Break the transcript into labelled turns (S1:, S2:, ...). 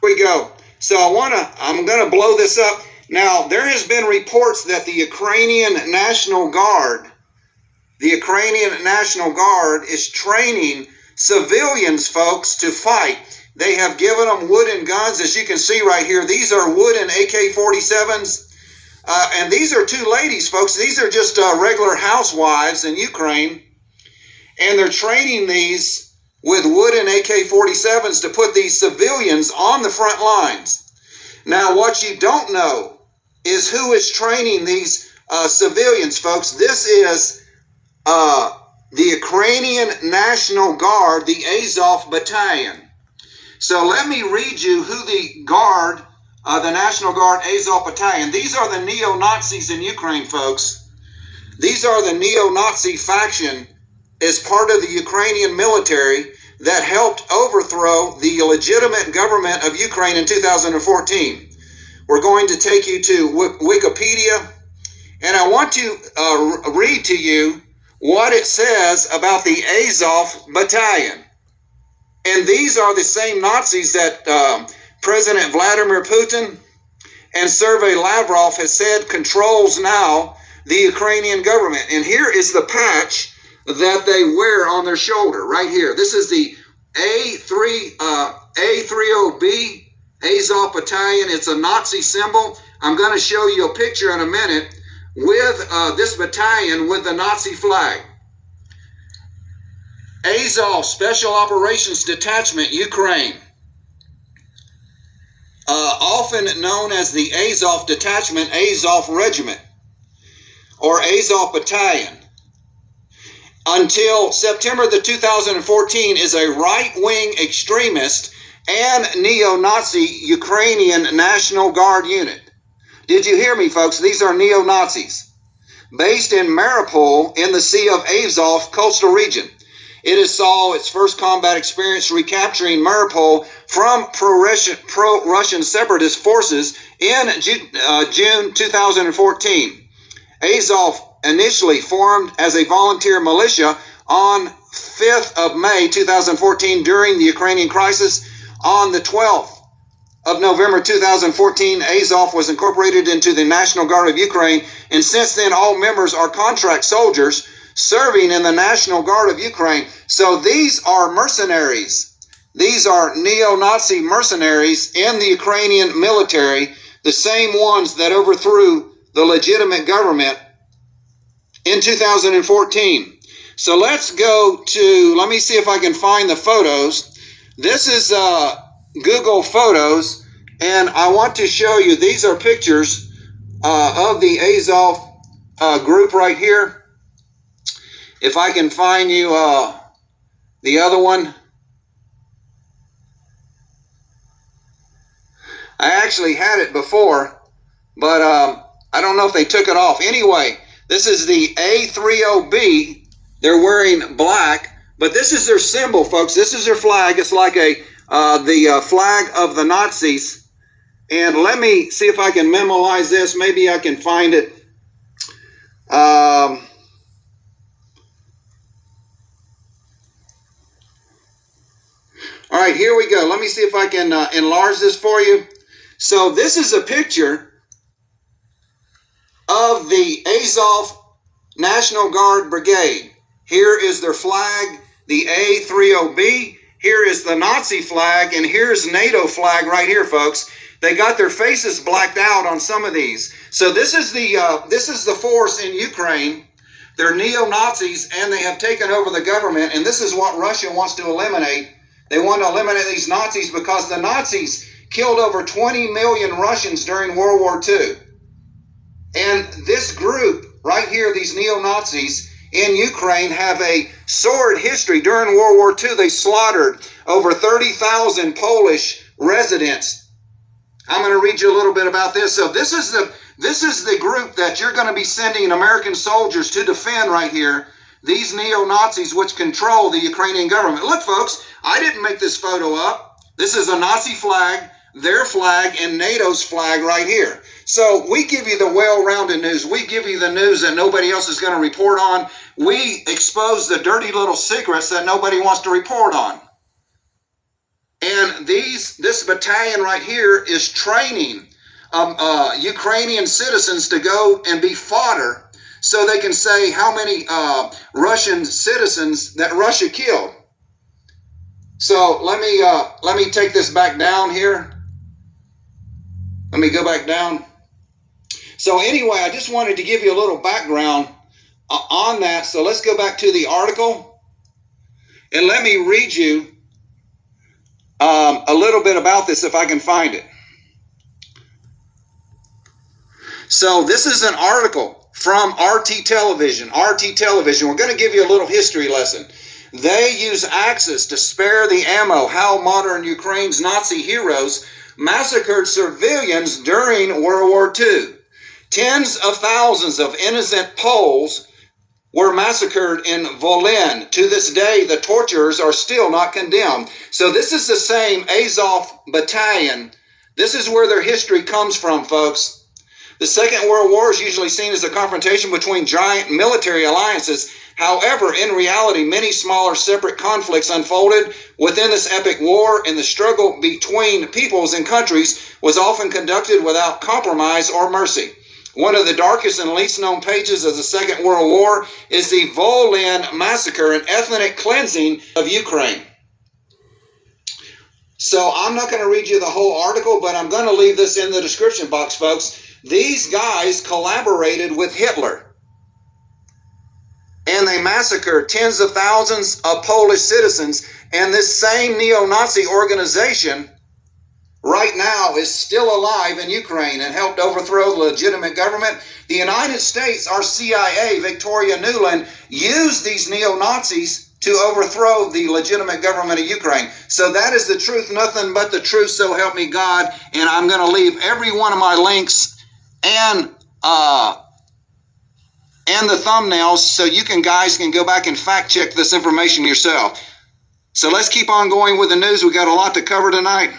S1: we go. So I'm gonna blow this up. Now, there has been reports that the Ukrainian National Guard is training civilians, folks, to fight. They have given them wooden guns, as you can see right here. These are wooden AK-47s. And these are two ladies, folks. These are just regular housewives in Ukraine. And they're training these with wooden AK-47s to put these civilians on the front lines. Now, what you don't know is who is training these civilians, folks. This is the Ukrainian National Guard, the Azov Battalion. So let me read you who the National Guard Azov Battalion. These are the neo-Nazis in Ukraine, folks. These are the neo-Nazi faction as part of the Ukrainian military that helped overthrow the legitimate government of Ukraine in 2014. We're going to take you to Wikipedia, and I want to read to you what it says about the Azov Battalion. And these are the same Nazis that President Vladimir Putin and Sergei Lavrov has said controls now the Ukrainian government. And here is the patch that they wear on their shoulder, right here. This is the A30B Azov Battalion. It's a Nazi symbol. I'm going to show you a picture in a minute with this battalion with the Nazi flag. Azov Special Operations Detachment, Ukraine. Often known as the Azov Detachment, Azov Regiment, or Azov Battalion. Until September the 2014, is a right-wing extremist and neo-Nazi Ukrainian National Guard unit. Did you hear me, folks? These are neo-Nazis. Based in Mariupol in the Sea of Azov coastal region. It saw its first combat experience recapturing Mariupol from pro-Russian separatist forces in June 2014. Azov initially formed as a volunteer militia on 5th of May 2014 during the Ukrainian crisis. On the 12th of November 2014, Azov was incorporated into the National Guard of Ukraine, and since then all members are contract soldiers serving in the National Guard of Ukraine. So these are mercenaries. These are neo-Nazi mercenaries in the Ukrainian military, the same ones that overthrew the legitimate government in 2014. So let's go to, let me see if I can find the photos. This is Google Photos, and I want to show you, these are pictures of the Azov group right here. If I can find you the other one. I actually had it before, but I don't know if they took it off. Anyway, this is the A30B. They're wearing black, but this is their symbol, folks. This is their flag. It's like the flag of the Nazis. And let me see if I can memorize this. Maybe I can find it. All right, here we go. Let me see if I can enlarge this for you. So this is a picture of the Azov National Guard Brigade. Here is their flag, the A30B. Here is the Nazi flag, and here's NATO flag right here, folks. They got their faces blacked out on some of these. So this is the force in Ukraine. They're neo-Nazis, and they have taken over the government, and this is what Russia wants to eliminate. They want to eliminate these Nazis because the Nazis killed over 20 million Russians during World War II. And this group right here, these neo-Nazis in Ukraine, have a sordid history. During World War II, they slaughtered over 30,000 Polish residents. I'm going to read you a little bit about this. So this is the group that you're going to be sending American soldiers to defend right here. These neo-Nazis which control the Ukrainian government. Look, folks, I didn't make this photo up. This is a Nazi flag, their flag, and NATO's flag right here. So we give you the well-rounded news. We give you the news that nobody else is going to report on. We expose the dirty little secrets that nobody wants to report on. And And this battalion right here is training Ukrainian citizens to go and be fodder so they can say how many Russian citizens that Russia killed. So let me take this back down here. Let me go back down. So anyway, I just wanted to give you a little background on that. So let's go back to the article and let me read you a little bit about this if I can find it. So this is an article from RT Television. RT Television. We're going to give you a little history lesson. They use axes to spare the ammo. How modern Ukraine's Nazi heroes massacred civilians during World War II. Tens of thousands of innocent Poles were massacred in Volyn. To this day, the torturers are still not condemned. So this is the same Azov battalion. This is where their history comes from, folks. The Second World War is usually seen as a confrontation between giant military alliances. However, in reality, many smaller separate conflicts unfolded within this epic war, and the struggle between peoples and countries was often conducted without compromise or mercy. One of the darkest and least known pages of the Second World War is the Volyn massacre and ethnic cleansing of Ukraine. So I'm not going to read you the whole article, but I'm going to leave this in the description box, folks. These guys collaborated with Hitler, and they massacred tens of thousands of Polish citizens, and this same neo-Nazi organization right now is still alive in Ukraine and helped overthrow the legitimate government. The United States, our CIA, Victoria Nuland, used these neo-Nazis to overthrow the legitimate government of Ukraine. So that is the truth, nothing but the truth, so help me God. And I'm going to leave every one of my links and the thumbnails so you guys can go back and fact check this information yourself. So let's keep on going with the news. We got a lot to cover tonight.